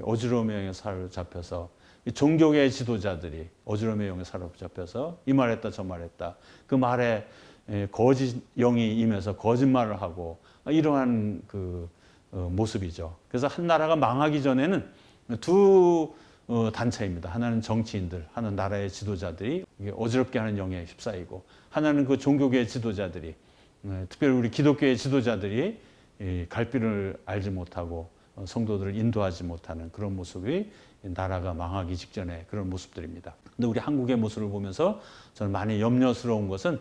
어지러움의 영에 사로잡혀서 종교계 지도자들이 어지러움의 영에 사로잡혀서 이 말했다 저 말했다 그 말에 거짓 영이 임해서 거짓말을 하고 이러한 그 모습이죠. 그래서 한 나라가 망하기 전에는 두 단체입니다. 하나는 정치인들, 하나는 나라의 지도자들이 어지럽게 하는 영에 휩싸이고 하나는 그 종교계의 지도자들이 특별히 우리 기독교의 지도자들이 갈피를 알지 못하고 성도들을 인도하지 못하는 그런 모습이 나라가 망하기 직전의 그런 모습들입니다. 근데 우리 한국의 모습을 보면서 저는 많이 염려스러운 것은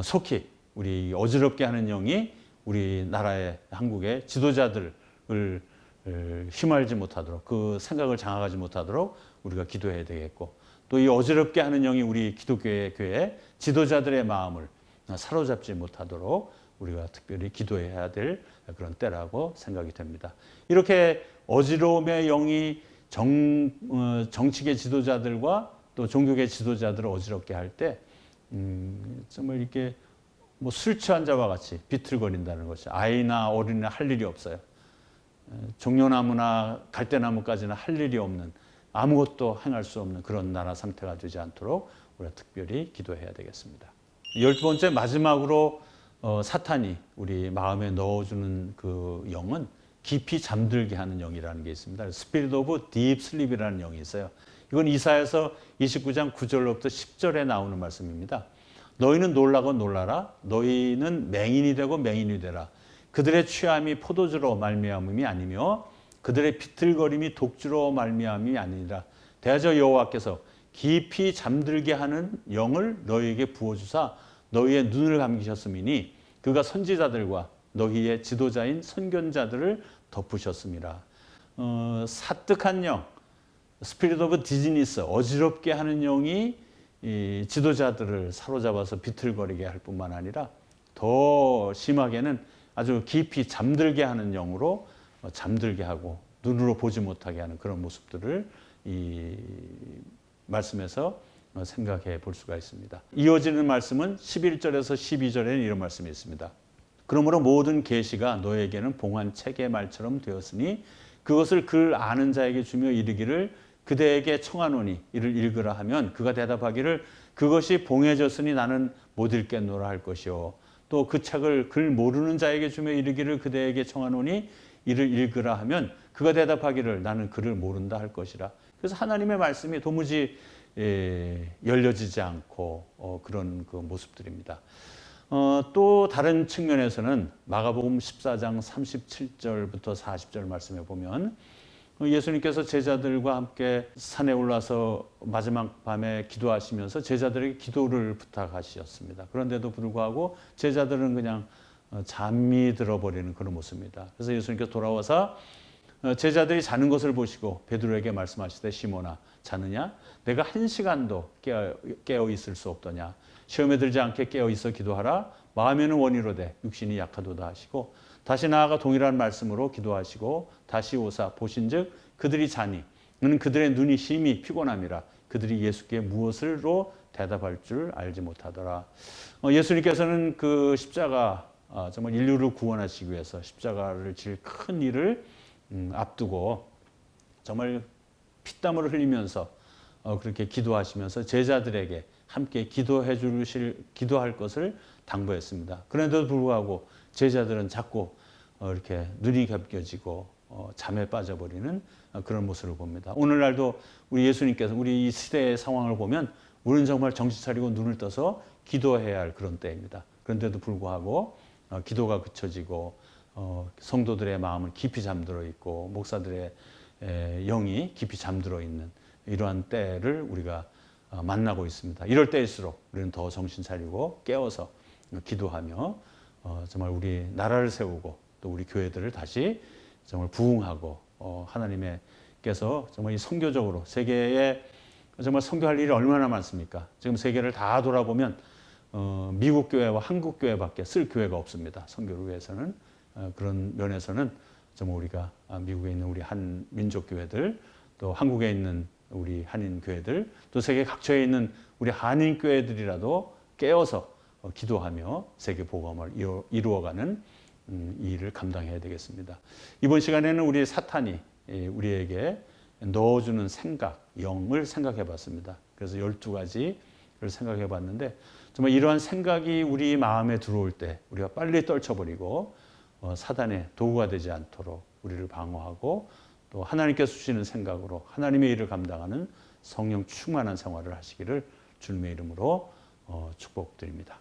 속히 우리 어지럽게 하는 영이 우리 나라의 한국의 지도자들을 휘말지 못하도록 그 생각을 장악하지 못하도록 우리가 기도해야 되겠고 또 이 어지럽게 하는 영이 우리 기독교의 교회 지도자들의 마음을 사로잡지 못하도록 우리가 특별히 기도해야 될 그런 때라고 생각이 됩니다. 이렇게 어지러움의 영이 정치계 지도자들과 또 종교계 지도자들을 어지럽게 할 때 정말 이렇게 뭐 술 취한 자와 같이 비틀거린다는 것이 아이나 어린이나 할 일이 없어요. 종려나무나 갈대나무까지는 할 일이 없는 아무것도 행할 수 없는 그런 나라 상태가 되지 않도록 우리가 특별히 기도해야 되겠습니다. 12번째 마지막으로 사탄이 우리 마음에 넣어주는 그 영은 깊이 잠들게 하는 영이라는 게 있습니다. Spirit of Deep Sleep이라는 영이 있어요. 이건 이사야서 29장 9절로부터 10절에 나오는 말씀입니다. 너희는 놀라고 놀라라. 너희는 맹인이 되고 맹인이 되라. 그들의 취함이 포도주로 말미암음이 아니며 그들의 비틀거림이 독주로 말미암음이 아니라 대저 여호와께서 깊이 잠들게 하는 영을 너희에게 부어주사 너희의 눈을 감기셨음이니 그가 선지자들과 너희의 지도자인 선견자들을 덮으셨음이라. 사뜩한 영, 스피릿 오브 디즈니스, 어지럽게 하는 영이 이 지도자들을 사로잡아서 비틀거리게 할 뿐만 아니라 더 심하게는 아주 깊이 잠들게 하는 영으로 잠들게 하고 눈으로 보지 못하게 하는 그런 모습들을 이 말씀에서 생각해 볼 수가 있습니다. 이어지는 말씀은 11절에서 12절에는 이런 말씀이 있습니다. 그러므로 모든 계시가 너에게는 봉한 책의 말처럼 되었으니 그것을 글 아는 자에게 주며 이르기를 그대에게 청하노니 이를 읽으라 하면 그가 대답하기를 그것이 봉해졌으니 나는 못 읽겠노라 할 것이요 또 그 책을 글 모르는 자에게 주며 이르기를 그대에게 청하노니 이를 읽으라 하면 그가 대답하기를 나는 글을 모른다 할 것이라. 그래서 하나님의 말씀이 도무지 열려지지 않고 그런 그 모습들입니다. 또 다른 측면에서는 마가복음 14장 37절부터 40절 말씀에 보면 예수님께서 제자들과 함께 산에 올라서 마지막 밤에 기도하시면서 제자들에게 기도를 부탁하셨습니다. 그런데도 불구하고 제자들은 그냥 잠이 들어버리는 그런 모습입니다. 그래서 예수님께서 돌아와서 제자들이 자는 것을 보시고 베드로에게 말씀하시되 시몬아 자느냐? 내가 한 시간도 깨어 있을 수 없더냐? 시험에 들지 않게 깨어 있어 기도하라. 마음에는 원이로되 육신이 약하도다 하시고 다시 나아가 동일한 말씀으로 기도하시고 다시 오사 보신즉 그들이 자니 이는 그들의 눈이 심히 피곤함이라 그들이 예수께 무엇으로 대답할 줄 알지 못하더라. 예수님께서는 그 십자가 정말 인류를 구원하시기 위해서 십자가를 질 큰 일을 앞두고 정말 피땀을 흘리면서 그렇게 기도하시면서 제자들에게 함께 기도할 것을 당부했습니다. 그런데도 불구하고 제자들은 자꾸 이렇게 눈이 겹겨지고 잠에 빠져버리는 그런 모습을 봅니다. 오늘날도 우리 예수님께서 우리 이 시대의 상황을 보면 우리는 정말 정신 차리고 눈을 떠서 기도해야 할 그런 때입니다. 그런데도 불구하고 기도가 그쳐지고 성도들의 마음은 깊이 잠들어 있고 목사들의 영이 깊이 잠들어 있는 이러한 때를 우리가 만나고 있습니다. 이럴 때일수록 우리는 더 정신 차리고 깨어서 기도하며 정말 우리 나라를 세우고 또 우리 교회들을 다시 정말 부흥하고 하나님께서 정말 이 선교적으로 세계에 정말 선교할 일이 얼마나 많습니까? 지금 세계를 다 돌아보면 미국 교회와 한국 교회밖에 쓸 교회가 없습니다. 선교를 위해서는 그런 면에서는 정말 우리가 미국에 있는 우리 한 민족 교회들 또 한국에 있는 우리 한인 교회들 또 세계 각처에 있는 우리 한인 교회들이라도 깨어서 기도하며 세계 복음을 이루어가는 이 일을 감당해야 되겠습니다. 이번 시간에는 우리 사탄이 우리에게 넣어주는 생각, 영을 생각해 봤습니다. 그래서 12가지를 생각해 봤는데 정말 이러한 생각이 우리 마음에 들어올 때 우리가 빨리 떨쳐버리고 사단의 도구가 되지 않도록 우리를 방어하고 또 하나님께서 주시는 생각으로 하나님의 일을 감당하는 성령 충만한 생활을 하시기를 주님의 이름으로 축복드립니다.